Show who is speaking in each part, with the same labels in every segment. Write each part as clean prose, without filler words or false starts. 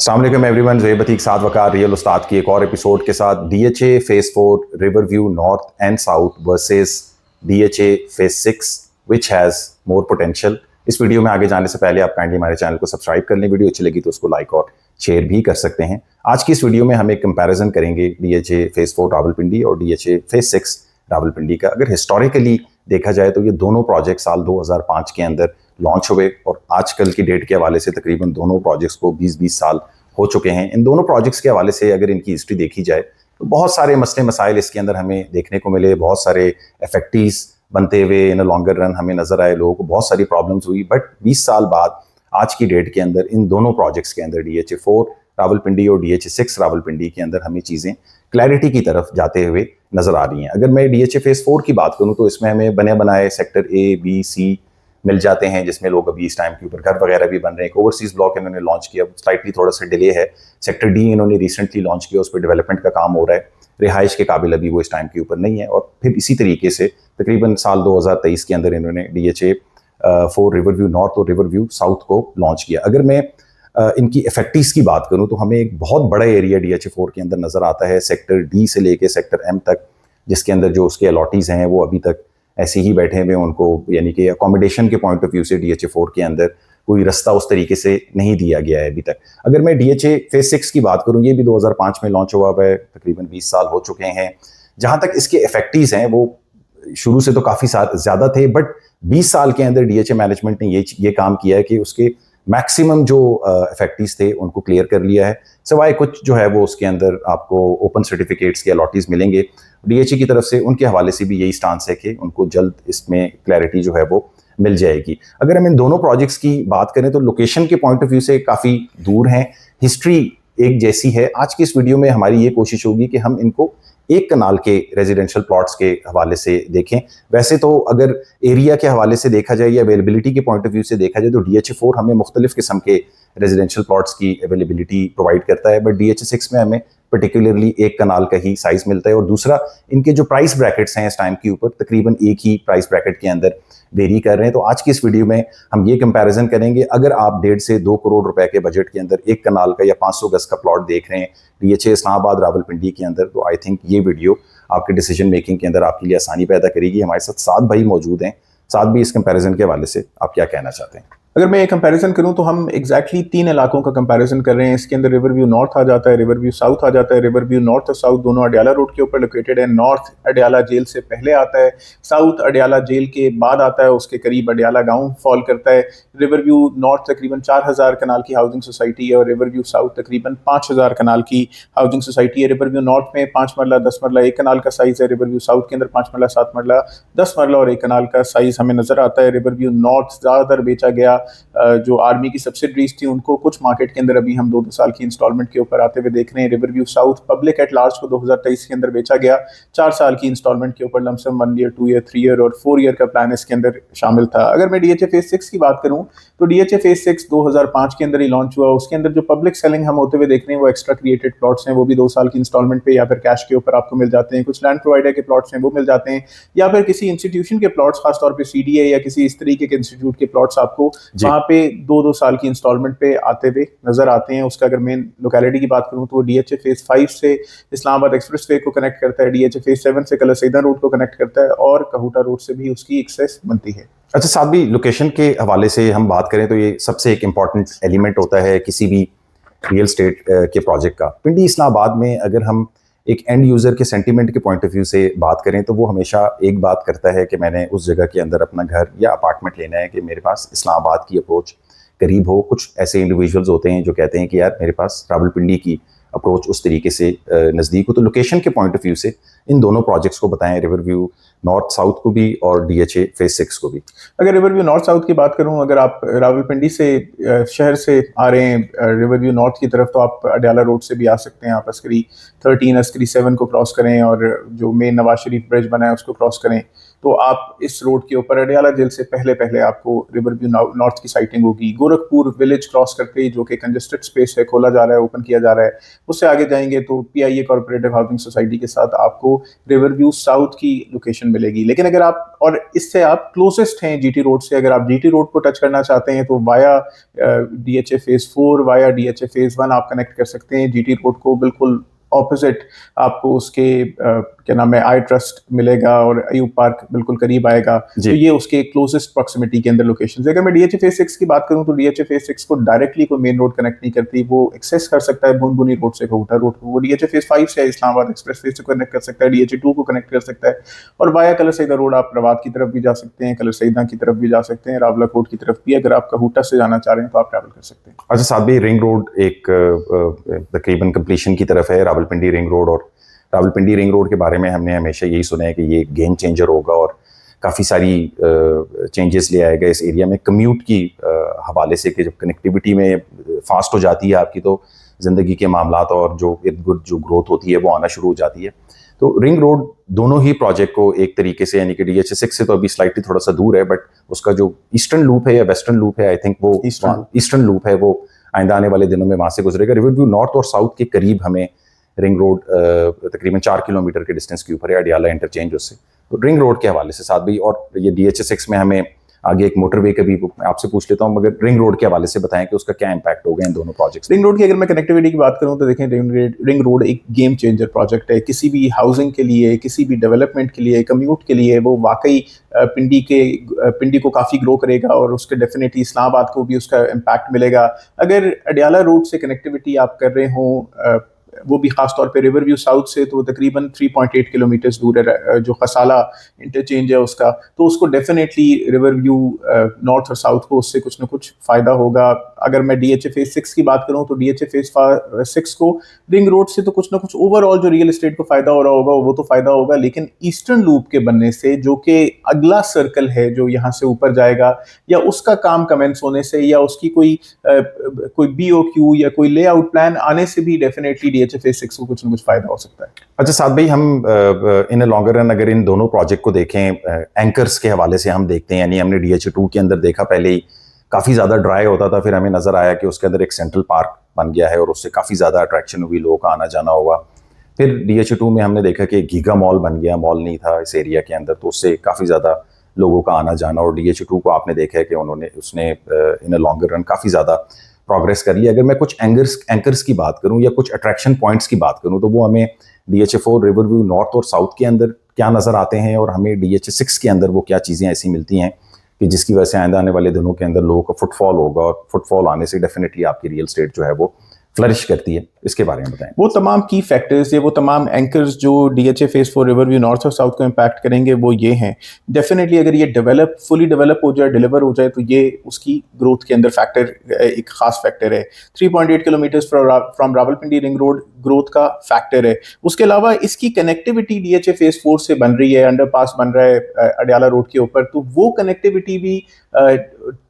Speaker 1: अस्सलाम वालेकुम एवरीवन, ज़ुहैब अतीक साद वकार रियल उस्ताद की एक और एपिसोड के साथ DHA phase 4 river view north and south versus DHA phase 6 which has more potential. इस वीडियो में आगे जाने से पहले आप काइंडली हमारे चैनल को सब्सक्राइब कर लें। वीडियो अच्छी लगी तो उसको लाइक और शेयर भी कर सकते हैं। आज की इस वीडियो में हम एक कंपैरिजन करेंगे डीएचए फेज 4 रावलपिंडी और डीएचए फेज 6 रावलपिंडी का। अगर हिस्टोरिकली देखा जाए तो ये दोनों प्रोजेक्ट साल 2005 के अंदर लॉन्च हुए और आजकल की डेट के हवाले से तकरीबन दोनों प्रोजेक्ट्स को 20-20 साल हो चुके हैं। इन दोनों प्रोजेक्ट्स के हवाले से अगर इनकी हिस्ट्री देखी जाए तो बहुत सारे मसले मसाइल इसके अंदर हमें देखने को मिले, बहुत सारे इफेक्टिव्स बनते हुए इन लॉन्गर रन हमें नजर आए, लोगों को बहुत सारी प्रॉब्लम्स हुई। बट 20 साल बाद आज की डेट के अंदर इन दोनों प्रोजेक्ट्स के अंदर डीएचए 4 रावलपिंडी और डीएचए 6 रावलपिंडी के अंदर हमें चीज़ें क्लैरिटी की तरफ जाते हुए नजर आ रही हैं। अगर मैं डीएचए फेज 4 की बात करूं तो इसमें हमें बने बनाए सेक्टर ए बी सी मिल जाते हैं, जिसमें लोग अभी इस टाइम के ऊपर घर वगैरह भी बन रहे हैं। एक ओवरसीज ब्लॉक इन्होंने लॉन्च किया, स्लाइटली थोड़ा सा डिले है। सेक्टर डी इन्होंने रिसेंटली लॉन्च किया, उस पर डेवलपमेंट का काम हो रहा है। रिहाइश के काबिल अभी वो इस टाइम के ऊपर नहीं है। और फिर इसी तरीके से तकरीबन साल 2023 के अंदर इन्होंने डीएचए 4 रिवर व्यू नॉर्थ और रिवर व्यू साउथ को लॉन्च किया। अगर मैं इनकी इफेक्टिव्स की बात करूं तो हमें एक बहुत बड़ा एरिया डीएचए 4 के अंदर नजर आता है, सेक्टर डी से लेके सेक्टर एम तक, जिसके अंदर जो उसके अलॉटीज हैं वो अभी तक ऐसे ही बैठे हुए। उनको यानी कि अकोमोडेशन के पॉइंट ऑफ व्यू से डीएचए 4 के अंदर कोई रास्ता उस तरीके से नहीं दिया गया है अभी तक। अगर मैं डीएचए फेज 6 की बात करूं, ये भी 2005 में लॉन्च हुआ है, तकरीबन 20 साल हो चुके हैं। जहां तक इसके इफेक्टिव्स हैं वो शुरू से तो काफ़ी ज़्यादा थे, बट 20 साल के अंदर डीएचए मैनेजमेंट ने ये काम किया है कि उसके मैक्सिमम जो इफेक्टिव्स थे उनको क्लियर कर लिया है। सिवाय कुछ जो है वो उसके अंदर आपको ओपन सर्टिफिकेट्स के अलॉटीज मिलेंगे। डीएचए की तरफ से उनके हवाले से भी यही स्टांस है कि उनको जल्द इसमें क्लैरिटी जो है वो मिल जाएगी। अगर हम इन दोनों प्रोजेक्ट्स की बात करें तो लोकेशन के पॉइंट ऑफ व्यू से काफ़ी दूर हैं, हिस्ट्री एक जैसी है। आज की इस वीडियो में हमारी ये कोशिश होगी कि हम इनको एक कनाल के रेजिडेंशियल प्लॉट्स के हवाले से देखें। वैसे तो अगर एरिया के हवाले से देखा जाए या अवेलेबिलिटी के पॉइंट ऑफ व्यू से देखा जाए तो डीएचए 4 हमें मुख्तलिफ किस्म के रेजिडेंशियल प्लॉट्स की अवेलेबिलिटी प्रोवाइड करता है, बट डीएचए 6 में हमें पर्टिकुलरली एक कनाल का ही साइज मिलता है। और दूसरा, इनके जो प्राइस ब्रैकेट्स हैं इस टाइम के ऊपर तकरीबन एक ही प्राइस ब्रैकेट के अंदर वेरी कर रहे हैं। तो आज की इस वीडियो में हम ये कंपैरिजन करेंगे। अगर आप 1.5 से 2 करोड़ रुपए के बजट के अंदर एक कनाल का या 500 गज का प्लॉट देख रहे हैं डीएचए इस्लामाबाद रावलपिंडी के अंदर, तो आई थिंक ये वीडियो आपके डिसीजन मेकिंग के अंदर आपके लिए आसानी पैदा करेगी। हमारे साथ साद भाई मौजूद हैं। साद भी इस कंपैरिजन के हवाले से आप क्या कहना चाहते हैं?
Speaker 2: अगर मैं कंपैरिजन करूं तो हम एग्जैक्टली 3 इलाकों का कंपैरिजन कर रहे हैं। इसके अंदर रिवर व्यू नॉर्थ आ जाता है, रिवर व्यू साउथ आ जाता है। रिवर व्यू नॉर्थ और साउथ दोनों अडयाला रोड के ऊपर लोकेटेड है। नॉर्थ अडयाला जेल से पहले आता है, साउथ अडयाला जेल के बाद आता है, उसके करीब अडयाला गांव फॉल करता है। रिवर व्यू नॉर्थ तकरीबन 4000 कनाल की हाउसिंग सोसाइटी है और रिवर व्यू साउथ तकरीबन 5000 कनाल की हाउसिंग सोसाइटी है। रिवर व्यू नॉर्थ में 5 मरला 10 मरला एक कनाल का साइज है। रिवर व्यू साउथ के अंदर 5 मरला 7 मरला 10 मरला और एक कनाल का साइज हमें नजर आता है। रिवर व्यू नॉर्थ ज़्यादातर बेचा गया जो आर्मी की सब्सिडरीज थी उनको, कुछ मार्केट के अंदर अभी हम 2-2 साल की इंस्टॉलमेंट के ऊपर आते हुए देख रहे हैं। River view south public at large को 2023 के अंदर बेचा गया 4 साल की इंस्टॉलमेंट के ऊपर, लमसम 1 ईयर 2 ईयर 3 ईयर और 4 ईयर का प्लान इसके अंदर शामिल था। अगर मैं डीएचए फेज 6 की बात करूं तो डीएचए फेज 6 2005 के अंदर ही लॉन्च हुआ। उसके अंदर जो पब्लिक सेलिंग हम होते हुए देख रहे हैं वो एक्स्ट्रा क्रिएटेड प्लॉट्स हैं, वो भी 2 साल की इंस्टॉलमेंट पे या फिर कैश के ऊपर आपको मिल जाते हैं। कुछ लैंड प्रोवाइडर के प्लॉट्स हैं वो मिल जाते हैं, या फिर किसी इंस्टीट्यूशन के प्लॉट्स, खासतौर पर सीडीए या किसी इस तरीके के इंस्टीट्यूट के प्लॉट्स आपको वहाँ पे 2-2 साल की इंस्टॉलमेंट पे आते हुए नजर आते हैं। उसका अगर मेन लोकेलिटी की बात करूं तो वो डीएचए फेज 5 से इस्लामाबाद एक्सप्रेस वे को कनेक्ट करता है, डीएचए फेज 7 से कलर रोड को कनेक्ट करता है और कहूटा रोड से भी उसकी एक्सेस बनती है।
Speaker 1: अच्छा साथ भी लोकेशन के हवाले से हम बात करें तो ये सबसे एक इम्पॉर्टेंट एलिमेंट होता है किसी भी रियल स्टेट के प्रोजेक्ट का। पिंडी इस्लामाबाद में अगर हम एक एंड यूज़र के सेंटीमेंट के पॉइंट ऑफ व्यू से बात करें तो वो हमेशा एक बात करता है कि मैंने उस जगह के अंदर अपना घर या अपार्टमेंट लेना है कि मेरे पास इस्लामाबाद की अप्रोच करीब हो। कुछ ऐसे इंडिविजुअल्स होते हैं जो कहते हैं कि यार मेरे पास रावलपिंडी की अप्रोच उस तरीके से नज़दीक हो। तो लोकेशन के पॉइंट ऑफ व्यू से इन दोनों प्रोजेक्ट्स को बताएं, रिवर व्यू नॉर्थ साउथ को भी और डीएचए फेज 6 को भी।
Speaker 2: अगर रिवर व्यू नॉर्थ साउथ की बात करूं, अगर आप रावलपिंडी से शहर से आ रहे हैं रिवर व्यू नॉर्थ की तरफ तो आप अडयाला रोड से भी आ सकते हैं। आप अस्करी 13 अस्करी 7 को क्रॉस करें और जो मेन नवाज शरीफ ब्रिज बना है उसको क्रॉस करें तो आप इस रोड के ऊपर अडियाला जेल से पहले पहले आपको रिवर व्यू नॉर्थ की साइटिंग होगी। गोरखपुर विलेज क्रॉस करके ही, जो कि कंजेस्टेड स्पेस है, खोला जा रहा है, ओपन किया जा रहा है, उससे आगे जाएंगे तो PIA कॉर्पोरेटिव हाउसिंग सोसाइटी के साथ आपको रिवर व्यू साउथ की लोकेशन मिलेगी। लेकिन अगर आप, और इससे आप क्लोजेस्ट हैं GT रोड से, अगर आप GT रोड को टच करना चाहते हैं तो via DHA phase 4, via DHA phase 1 आप कनेक्ट कर सकते हैं GT रोड को। बिल्कुल ऑपोजिट आपको उसके क्या नाम है, आई ट्रस्ट मिलेगा और अयूब पार्क बिल्कुल करीब आएगा। तो ये उसके क्लोजेस्ट प्रॉक्सिमिटी के अंदर लोकेशन है। अगर मैं DHA फेज 6 की बात करूं तो DHA फेज 6 को डायरेक्टली कोई मेन रोड कनेक्ट नहीं करती, वो एक्सेस कर सकता है बुनबुनी रोड से, घोटा रोड को। वो DHA फेज 5 से इस्लामाबाद एक्सप्रेस वे से कनेक्ट कर सकता है, DHA 2 को कनेक्ट कर सकता है, और वाया कलर सईदा रोड आप रवात की तरफ भी जा सकते हैं, कलर सईदा की तरफ भी जा सकते हैं, रावला कोट की तरफ भी। अगर आप कहूटा से जाना चाह रहे हैं तो आप ट्रैवल कर सकते हैं।
Speaker 1: अच्छा साथ भी रिंग रोड एक तकरीबन कंप्लीशन की तरफ है, रावलपिंडी रिंग रोड। और रावलपिंडी रिंग रोड के बारे में हमने हमेशा यही सुना है कि ये गेम चेंजर होगा और काफ़ी सारी चेंजेस ले आएगा इस एरिया में कम्यूट की हवाले से, कि जब कनेक्टिविटी में फास्ट हो जाती है आपकी तो ज़िंदगी के मामलात और जो इर्द गिर्द जो ग्रोथ होती है वो आना शुरू हो जाती है। तो रिंग रोड दोनों ही प्रोजेक्ट को एक तरीके से, यानी कि DHA 6 से तो अभी स्लाइटली थोड़ा सा दूर है, बट उसका जो ईस्टर्न लूप है या वेस्टर्न लूप है, आई थिंक वो ईस्टर्न लूप है, वो आइंदा आने वाले दिनों में वहाँ से गुजरेगा। रिवर व्यू नॉर्थ और साउथ के करीब हमें रिंग रोड तकरीबन 4 किलोमीटर के डिस्टेंस के ऊपर है, अडियाला इंटरचेंज उससे। तो रिंग रोड के हवाले से साथ भी, और ये DHA 6 में हमें आगे एक मोटरवे का भी आपसे पूछ लेता हूँ, मगर रिंग रोड के हवाले से बताएं कि उसका क्या इम्पैक्ट होगा इन दोनों प्रोजेक्ट्स।
Speaker 2: रिंग रोड की अगर मैं कनेक्टिविटी की बात करूं तो देखें, रिंग रोड एक गेम चेंजर प्रोजेक्ट है किसी भी हाउसिंग के लिए, किसी भी डेवलपमेंट के लिए, कम्यूट के लिए। वो वाकई पिंडी को काफ़ी ग्रो करेगा और उसके डेफिनेटली इस्लामाबाद को भी उसका इम्पैक्ट मिलेगा। अगर अडियाला रोड से कनेक्टिविटी आप कर रहे हों, वो भी खास तौर पे रिवर व्यू साउथ से, तो तकरीबन 3.8 किलोमीटर दूर है जो खसाला इंटरचेंज है उसका, तो उसको डेफिनेटली रिवर व्यू नॉर्थ और साउथ को उससे कुछ ना कुछ फ़ायदा होगा। अगर मैं DHA फेज 6 की बात करूं तो DHA फेज 6 को रिंग रोड से तो कुछ ना कुछ ओवरऑल जो रियल एस्टेट को फ़ायदा हो रहा होगा वो तो फ़ायदा होगा, लेकिन ईस्टर्न लूप के बनने से, जो कि अगला सर्कल है जो यहाँ से ऊपर जाएगा, या उसका काम कमेंस होने से, या उसकी कोई BOQ या कोई लेआउट प्लान आने से भी डेफिनेटली DHA फेज 6 को कुछ ना कुछ फायदा हो सकता है।
Speaker 1: अच्छा साथ भाई, हम इन लॉन्गर रन अगर इन दोनों प्रोजेक्ट को देखें, एंकर्स के हवाले से हम देखते हैं, यानी हमने DHA 2 के अंदर देखा पहले ही काफ़ी ज़्यादा ड्राई होता था, फिर हमें नज़र आया कि उसके अंदर एक सेंट्रल पार्क बन गया है और उससे काफ़ी ज़्यादा अट्रैक्शन हुई, लोगों का आना जाना हुआ। फिर DHA 2 में हमने देखा कि गीगा मॉल बन गया, मॉल नहीं था इस एरिया के अंदर, तो उससे काफ़ी ज़्यादा लोगों का आना जाना। और DHA 2 को आपने देखा है कि उसने इन लॉन्गर रन काफ़ी ज़्यादा प्रोग्रेस कर लिया। अगर मैं कुछ एंकर्स की बात करूं या कुछ अट्रैक्शन पॉइंट्स की बात करूं तो वो हमें DHA 4 रिवर व्यू नॉर्थ और साउथ के अंदर क्या नज़र आते हैं, और हमें DHA 6 के अंदर वो क्या चीज़ें ऐसी मिलती हैं कि जिसकी वजह से आइंदा आने वाले दिनों के अंदर लोगों का फुटफॉल होगा, और फुटफॉल आने से डेफिनेटली आपकी रियल एस्टेट जो है वो फ्लरिश करती है। इसके बारे में बताएं।
Speaker 2: वो तमाम की फैक्टर्स, ये वो तमाम एंकर्स जो DHA phase 4 river view north और साउथ को इम्पैक्ट करेंगे वो ये हैं। डेफिनेटली अगर ये फुली डेवलप हो जाए, डिलीवर हो जाए, तो ये उसकी ग्रोथ के अंदर फैक्टर, एक खास फैक्टर है। 3.8 kilometre from Rawalpindi ring road growth का फैक्टर है। उसके अलावा इसकी कनेक्टिविटी DHA फेज 4 से बन रही है, अंडरपास बन रहा है अडियाला रोड के ऊपर, तो वो कनेक्टिविटी भी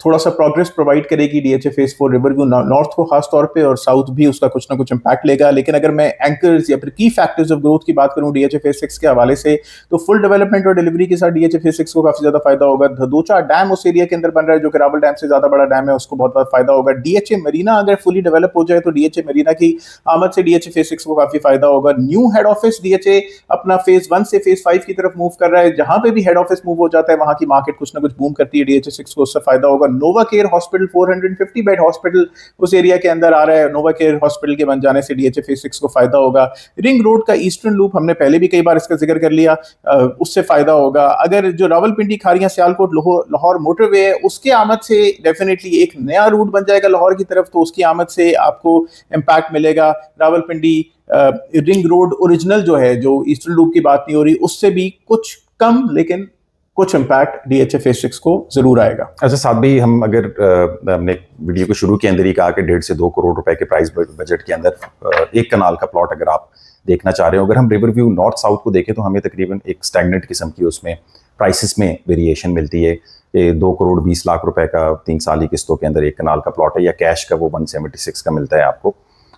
Speaker 2: थोड़ा सा प्रोग्रेस प्रोवाइड करेगी DHA phase 4 river view north को खास तौर पे, और साउथ भी उसका कुछ ना कुछ इम्पैक्ट लेगा। लेकिन अगर मैं एंकर्स या फिर की फैक्टर्स ऑफ ग्रोथ की बात करूं DHA फेज 6 के हवाले से, तो फुल डेवलपमेंट और डिलीवरी के साथ DHA फेज 6 को काफी ज्यादा फायदा होगा। धदोचा डैम उस एरिया के अंदर बन रहा है जो कि रावल डैम से ज्यादा बड़ा डैम है, उसको बहुत बड़ा फायदा होगा। DHA मरीना अगर फुली डेवलप हो जाए तो DHA मरीना की आमद से DHA फेज 6 को काफी फायदा होगा। न्यू हेड ऑफिस DHA अपना फेज 1 से फेज 5 की तरफ मूव कर रहा है, जहां पे भी हेड ऑफिस मूव हो जाता है वहां की मार्केट कुछ ना कुछ बूम करती है, DHA 6 को उससे फायदा होगा। नोवा केयर हॉस्पिटल 450 बेड हॉस्पिटल उस एरिया के अंदर आ रहा है, नोवा केयर हॉस्पिटल के बन जाने से DHA फेज 6 को फायदा होगा। रिंग रोड का ईस्टर्न लूप हमने पहले भी कई बार इसका जिक्र कर लिया, उससे फायदा होगा। अगर जो रावलपिंडी खारियां सियालकोट लाहौर मोटरवे है, उसके आमद से डेफिनेटली एक नया रूट बन जाएगा लाहौर की तरफ, तो उसकी आमद से आपको इम्पैक्ट मिलेगा। रावलपिंडी रिंग रोड ओरिजिनल जो है, जो ईस्टर्न लूप की बात नहीं हो रही, उससे भी कुछ कम लेकिन कुछ इम्पैक्ट DHA फेज 6 को जरूर आएगा।
Speaker 1: अच्छा साथ भी, हम अगर हमने वीडियो को शुरू के अंदर ही कहा कि 1.5 से 2 करोड़ रुपए के प्राइस बजट के अंदर एक कनाल का प्लॉट अगर आप देखना चाह रहे हो, अगर हम रिवर व्यू नॉर्थ साउथ को देखें तो हमें तकरीबन एक स्टैग्नेंट किस्म की उसमें प्राइसेस में वेरिएशन मिलती है। 2 करोड़ 20 लाख रुपए का 3 साल की किस्तों के अंदर एक कनाल का प्लॉट है, या कैश का वो 176 का मिलता है आपको,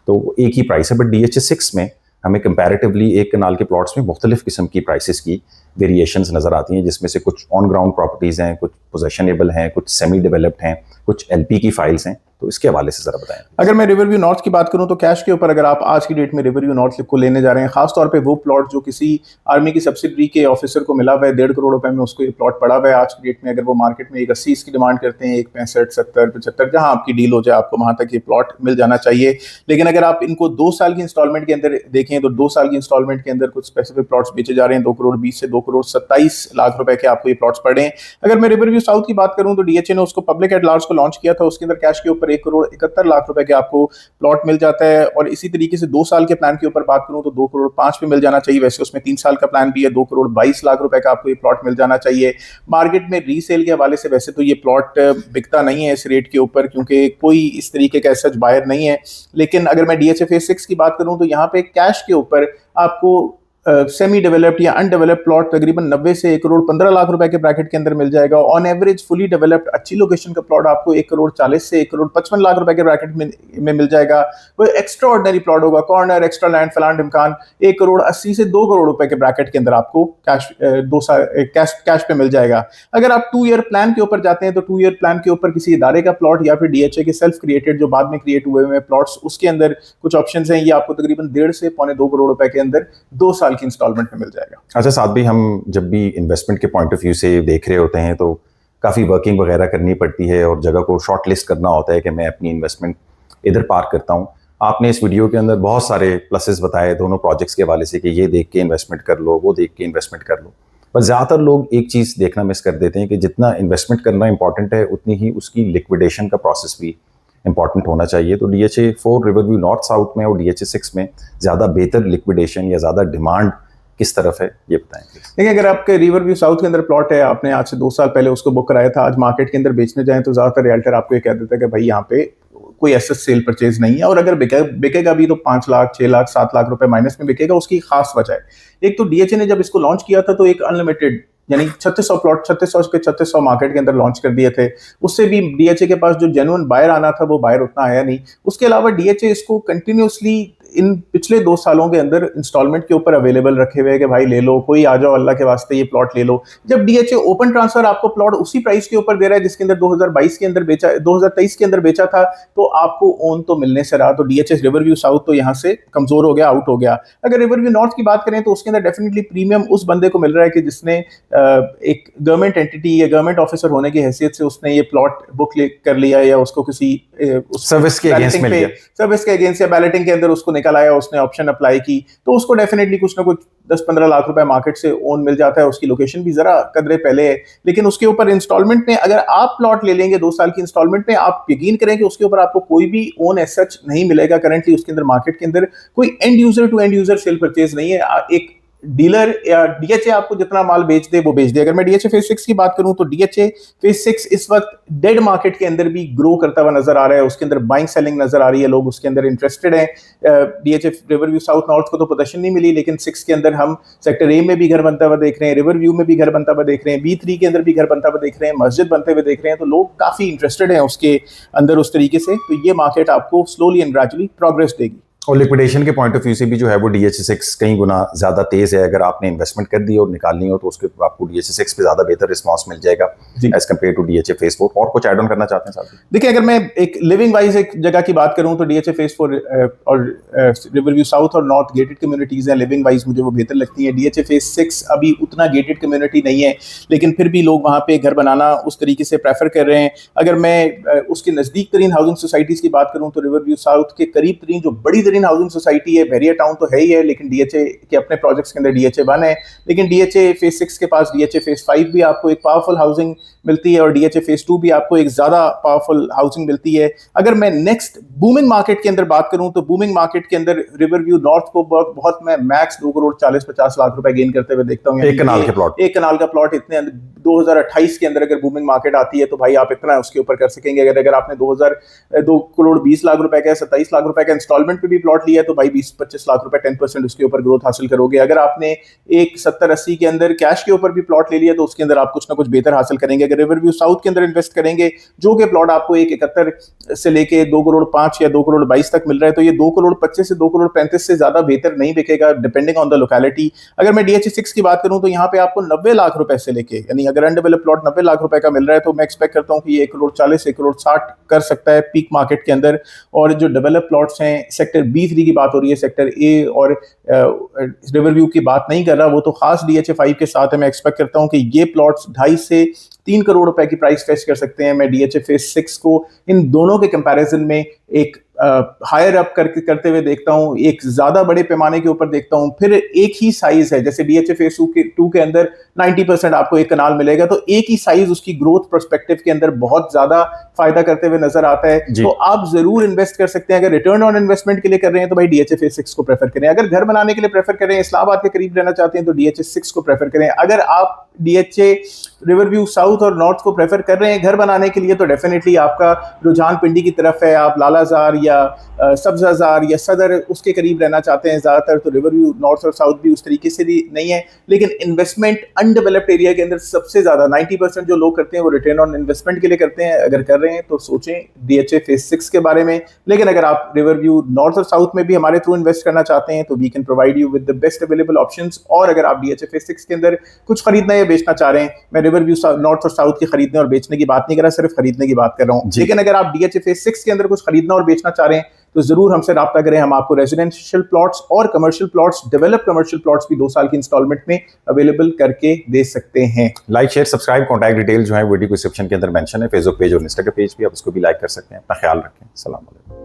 Speaker 1: तो एक ही प्राइस है। बट DHA 6 में हमें कंपैरेटिवली एक कनाल के प्लॉट्स में मुख्तलिफ किस्म की प्राइसेस की वेरिएशंस नज़र आती हैं, जिसमें से कुछ ऑन ग्राउंड प्रॉपर्टीज़ हैं, कुछ पोजेशनेबल हैं, कुछ सेमी डेवलप्ड हैं, कुछ एलपी की फाइल्स हैं। तो इसके हवाले से ज़रा बताएं।
Speaker 2: अगर मैं रिवरव्यू नॉर्थ की बात करूं तो कैश के ऊपर अगर आप आज की डेट में रिवरव्यू नॉर्थ को लेने जा रहे हैं, खासतौर पे वो प्लॉट जो किसी आर्मी की सब्सिडरी के ऑफिसर को मिला हुआ है, 1.5 करोड़ रुपए में उसको ये प्लॉट पड़ा हुआ है आज की डेट में, अगर वो मार्केट में 1.80 इसकी डिमांड करते हैं, 1.65, 70, 75 जहां आपकी डील हो जाए आपको वहां तक ये प्लॉट मिल जाना चाहिए। लेकिन अगर आप इनको 2 साल की इंस्टॉलमेंट के अंदर देखें तो 2 साल की इंस्टॉलमेंट के अंदर कुछ स्पेसिफिक प्लॉट्स बेचे जा रहे हैं 2 करोड़ 20 से 2 करोड़ 27 लाख रुपए के आपको ये प्लॉट्स पड़े हैं। अगर मैं रिवरव्यू साउथ की बात करूं तो डीएचए ने उसको पब्लिक एट लार्ज को लॉन्च किया था, उसके अंदर कैश के ऊपर 1 करोड़ 71 लाख रुपए के आपको प्लॉट मिल जाता है। और इसी तरीके से 2 साल के प्लान के ऊपर बात करूं तो 2 करोड़ 5 पे मिल जाना चाहिए, वैसे उसमें 3 साल का प्लान भी है, 2 करोड़ 22 लाख रुपए का आपको ये प्लॉट मिल जाना चाहिए। मार्केट में रीसेल के हवाले से वैसे तो ये प्लॉट बिकता नहीं है इस रेट के ऊपर, क्योंकि कोई इस तरीके का सच बायर नहीं है। लेकिन अगर मैं डीएचए फेज 6 की बात करूं तो यहाँ पे कैश के ऊपर आपको सेमी डेवलप्ड या अनडेवलप्ड प्लॉट तकरीबन 90 से 1 करोड़ 15 लाख रुपए के ब्रैकेट के अंदर मिल जाएगा। ऑन एवरेज फुली डेवलप्ड अच्छी लोकेशन का प्लॉट आपको 1 करोड़ 40 से 1 करोड़ 55 लाख रुपए के ब्रैकेट में मिल जाएगा। वो एक्स्ट्रा ऑर्डिनरी प्लॉट होगा, कॉर्नर, एक्स्ट्रा लैंड, फलान ढिमकान, 1 करोड़ 80 से 2 करोड़ रुपए के ब्रैकेट के अंदर आपको कैश पे मिल जाएगा। अगर आप 2 ईयर प्लान के ऊपर जाते हैं तो 2 ईयर प्लान के ऊपर किसी इदारे का प्लॉट या फिर डीएचए के सेल्फ क्रिएटेड जो बाद में क्रिएट हुए हुए प्लॉट्स, उसके अंदर कुछ ऑप्शंस हैं, ये आपको तकरीबन 1.5 से 1.25 करोड़ रुपए के अंदर 2 साल की इंस्टॉलमेंट में मिल जाएगा।
Speaker 1: अच्छा साथ भी हम जब भी इन्वेस्टमेंट के पॉइंट ऑफ व्यू से देख रहे होते हैं तो काफ़ी वर्किंग वगैरह करनी पड़ती है और जगह को शॉर्ट लिस्ट करना होता है कि मैं अपनी इन्वेस्टमेंट इधर पार्क करता हूँ। आपने इस वीडियो के अंदर बहुत सारे प्लसेस बताए दोनों प्रोजेक्ट्स के हवाले से कि ये देख के इन्वेस्टमेंट कर लो, वो देख के इन्वेस्टमेंट कर लो, पर ज़्यादातर लोग एक चीज़ देखना मिस कर देते हैं कि जितना इन्वेस्टमेंट करना इंपॉर्टेंट है उतनी ही उसकी लिक्विडेशन का प्रोसेस भी इंपॉर्टेंट होना चाहिए। तो DHA 4 रिवरव्यू नॉर्थ साउथ में और DHA 6 में ज़्यादा बेहतर लिक्विडेशन या ज़्यादा डिमांड किस तरफ है, ये बताएं।
Speaker 2: देखिए, अगर आपके रिवरव्यू साउथ के अंदर प्लॉट है, आपने आज से 2 साल पहले उसको बुक कराया था, आज मार्केट के अंदर बेचने जाएं तो ज़्यादातर रियल्टर आपको ये कह देता है कि भाई यहाँ पे कोई एसेट सेल परचेज नहीं है, और अगर बिकेगा भी तो 5 लाख 6 लाख 7 लाख रुपए माइनस में बिकेगा। उसकी खास वजह है, एक तो डीएचए ने जब इसको लॉन्च किया था तो एक अनलिमिटेड यानी 3600 प्लॉट 3600 के 3600 मार्केट के अंदर लॉन्च कर दिए थे। उससे भी डीएचए के पास जो जेन्युइन बायर आना था वो बायर उतना आया नहीं। उसके अलावा डीएचए इसको कंटिन्यूसली इन पिछले 2 सालों के अंदर इंस्टॉलमेंट के ऊपर अवेलेबल रखे हुए कि भाई ले लो, कोई आ जाओ, अल्लाह के वास्ते ये प्लॉट ले लो। जब डीएचए ओपन ट्रांसफर आपको प्लॉट उसी प्राइस के ऊपर दे रहा है जिसके अंदर 2022 के अंदर बेचा, 2023 के अंदर बेचा था, तो आपको ओन तो मिलने से रहा। तो डीएचए रिवरव्यू साउथ तो यहाँ से कमजोर हो गया, आउट हो गया। अगर रिवरव्यू नॉर्थ की बात करें तो उसके अंदर डेफिनेटली प्रीमियम उस बंदे को मिल रहा है कि जिसने एक गवर्नमेंट एंटिटी या गवर्नमेंट ऑफिसर होने की हैसियत से उसने ये प्लॉट बुक कर लिया या उसको किसी
Speaker 1: सर्विस के अगेंस्ट मिल गया,
Speaker 2: सर्विस के अगेंस्ट या बैलेटिंग के अंदर उसको निकल आया, उसने ऑप्शन अप्लाई की, तो उसको डेफिनेटली कुछ ना कुछ 10-15 लाख रुपए मार्केट से ओन मिल जाता है। उसकी लोकेशन भी जरा कदरे पहले है, लेकिन उसके ऊपर इंस्टॉलमेंट में अगर आप प्लॉट ले लेंगे 2 साल की इंस्टॉलमेंट में, आप यकीन करें कि उसके ऊपर आपको कोई भी ओन एज सच नहीं मिलेगा। करंटली उसके अंदर मार्केट के अंदर कोई end user to end user sell purchase नहीं है। एक डीलर या डीएचए आपको जितना माल बेच दे वो बेच दे। अगर मैं डीएचए फेज 6 की बात करूं तो डीएचए फेज 6 इस वक्त डेड मार्केट के अंदर भी ग्रो करता हुआ नजर आ रहा है। उसके अंदर बाइंग सेलिंग नजर आ रही है, लोग उसके अंदर इंटरेस्टेड हैं। डीएचए रिवरव्यू साउथ नॉर्थ को तो पोजीशन नहीं मिली, लेकिन 6 के अंदर हम सेक्टर ए में भी घर बनता हुआ देख रहे हैं, रिवरव्यू में भी घर बनता हुआ देख रहे हैं, B3 के अंदर भी घर बनता हुआ देख रहे हैं, मस्जिद बनते हुए देख रहे हैं। तो लोग काफी इंटरेस्टेड हैं उसके अंदर उस तरीके से। तो ये मार्केट आपको स्लोली एंड ग्रेजुअली प्रोग्रेस देगी।
Speaker 1: और लिक्विडेशन के पॉइंट ऑफ व्यू से भी जो है वो DHA 6 कई गुना ज़्यादा तेज़ है। अगर आपने इन्वेस्टमेंट कर दी और निकालनी हो तो उसके आपको DHA 6 पे ज़्यादा बेहतर रिस्पांस मिल जाएगा as compare to DHA phase 4। और कुछ ऐड ऑन करना चाहते हैं साहब?
Speaker 2: देखिए, अगर मैं एक लिविंग वाइज एक जगह की बात करूं तो DHA फेज 4 और रिवरव्यू साउथ और नॉर्थ गेटेड कम्युनिटीज हैं, लिविंग वाइज मुझे वो बेहतर लगती है। DHA फेज 6 अभी उतना गेटेड कम्युनिटी नहीं है, लेकिन फिर भी लोग वहाँ पे घर बनाना उस तरीके से प्रेफर कर रहे हैं। अगर मैं उसके नज़दीक तरीन हाउसिंग सोसाइटीज़ की बात करूँ तो रिवरव्यू साउथ के करीब तरीन जो बड़ी तरीन हाउसिंग सोसाइटी है बहरिया टाउन तो है ही है, लेकिन डीएचए के अपने प्रोजेक्ट्स के अंदर DHA 1 है, लेकिन DHA फेज 6 के पास DHA फेज 5 भी आपको एक पावरफुल हाउसिंग मिलती है और DHA फेज 2 भी आपको एक ज्यादा पावरफुल हाउसिंग मिलती है। अगर मैं नेक्स्ट बूमिंग मार्केट के अंदर बात करूं तो बूमिंग मार्केट के अंदर रिवरव्यू नॉर्थ को बहुत मैं मैक्स 2 करोड़ 40-50 लाख रुपए गेन करते हुए देखता हूं।
Speaker 1: एक कनाल का प्लॉट
Speaker 2: इतने 2028 के अंदर अगर बूमिंग मार्केट आती है तो भाई आप इतना उसके ऊपर कर सकेंगे। अगर आपने 2 करोड़ 20 लाख रुपए का 27 लाख रुपए का इंस्टॉलमेंट पे भी प्लॉट लिया है तो भाई 20-25 लाख रुपए 10% उसके ऊपर ग्रोथ हासिल करोगे। अगर आपने एक 70-80 के अंदर कैश के ऊपर भी प्लॉट ले लिया तो उसके अंदर आप कुछ ना कुछ बेहतर हासिल करेंगे। अगर रिवरव्यू साउथ के अंदर इन्वेस्ट करेंगे, जो कि प्लॉट आपको 171 से लेके 2 करोड़ 5 या 2 करोड़ 22 तक मिल रहा है, तो ये 2 करोड़ 25 से 2 करोड़ 35 से ज्यादा बेहतर नहीं बिकेगा, डिपेंडिंग ऑन द लोकेलिटी। अगर मैं DHA6 की बात करूं तो यहाँ पे आपको 90 लाख रुपए से लेके, यानी अगर अनडेवलप प्लॉट 90 लाख रुपए का मिल रहा है तो मैं एक्सपेक्ट करता हूँ कि ये 1 करोड़ 40 1 करोड़ 60 कर सकता है पीक मार्केट के अंदर। और जो डेवलप प्लॉट्स हैं, सेक्टर B3 की बात हो रही है, सेक्टर A और रिवरव्यू की बात नहीं कर रहा, वो तो खास DHA5 के साथ है। मैं एक्सपेक्ट करता हूं कि ये प्लॉट्स 2.5 से 3 करोड़ रुपए की प्राइस फेच कर सकते हैं। मैं DHA फेज 6 को इन दोनों के कंपैरिजन में एक हायर अप करते हुए देखता हूं, एक ज्यादा बड़े पैमाने के ऊपर देखता हूं। फिर एक ही साइज है, जैसे DHA फेज 2 के अंदर 90% आपको एक कनाल मिलेगा, तो एक ही साइज उसकी ग्रोथ पर्सपेक्टिव के अंदर बहुत ज्यादा फायदा करते हुए नजर आता है। तो आप जरूर इन्वेस्ट कर सकते हैं। अगर रिटर्न ऑन इन्वेस्टमेंट के लिए कर रहे हैं तो भाई DHA फेज 6 को प्रेफर करें। अगर घर बनाने के लिए प्रेफर करें, इस्लामाबाद के करीब रहना चाहते हैं तो DHA6 को प्रेफर करें। अगर आप DHA रिवरव्यू साउथ और नॉर्थ को प्रेफर कर रहे हैं घर बनाने के लिए तो डेफिनेटली आपका रुझान पिंडी की तरफ है, आप लालाजार या सब्जाजार या सदर उसके करीब रहना चाहते हैं ज्यादातर, तो रिवरव्यू नॉर्थ और साउथ भी उस तरीके से भी नहीं है। लेकिन इन्वेस्टमेंट अनडेवलप्ड एरिया के अंदर सबसे ज्यादा 90% जो लोग करते हैं वो रिटर्न ऑन इन्वेस्टमेंट के लिए करते हैं। अगर कर रहे हैं तो सोचें DHA फेज 6 के बारे में। लेकिन अगर आप रिवरव्यू नॉर्थ और साउथ में भी हमारे थ्रू इन्वेस्ट करना चाहते हैं तो we can provide you with the best available options. और अगर आप DHA फेज 6 के अंदर कुछ खरीदना या बेचना चाह रहे हैं, मैं रिवरव्यू नॉर्थ और साउथ की खरीदने और बेचने की बात नहीं कर रहा, सिर्फ खरीदने की बात कर रहा हूँ। लेकिन अगर आप DHA फेज 6 के अंदर कुछ खरीदना और बेचना चाह रहे हैं तो जरूर हमसे राब्ता करें। हम आपको रेजिडेंशियल प्लॉट्स और commercial plots, develop commercial plots भी 2 साल की इंस्टॉलमेंट में अवेलेबल करके दे सकते हैं।
Speaker 1: Like share subscribe, contact detail जो है वीडियो डिस्क्रिप्शन के अंदर मेंशन है। फेसबुक पेज और इंस्टा का पेज भी, आप उसको भी लाइक कर सकते हैं। अपना ख्याल रखें। सलाम अलैकुम।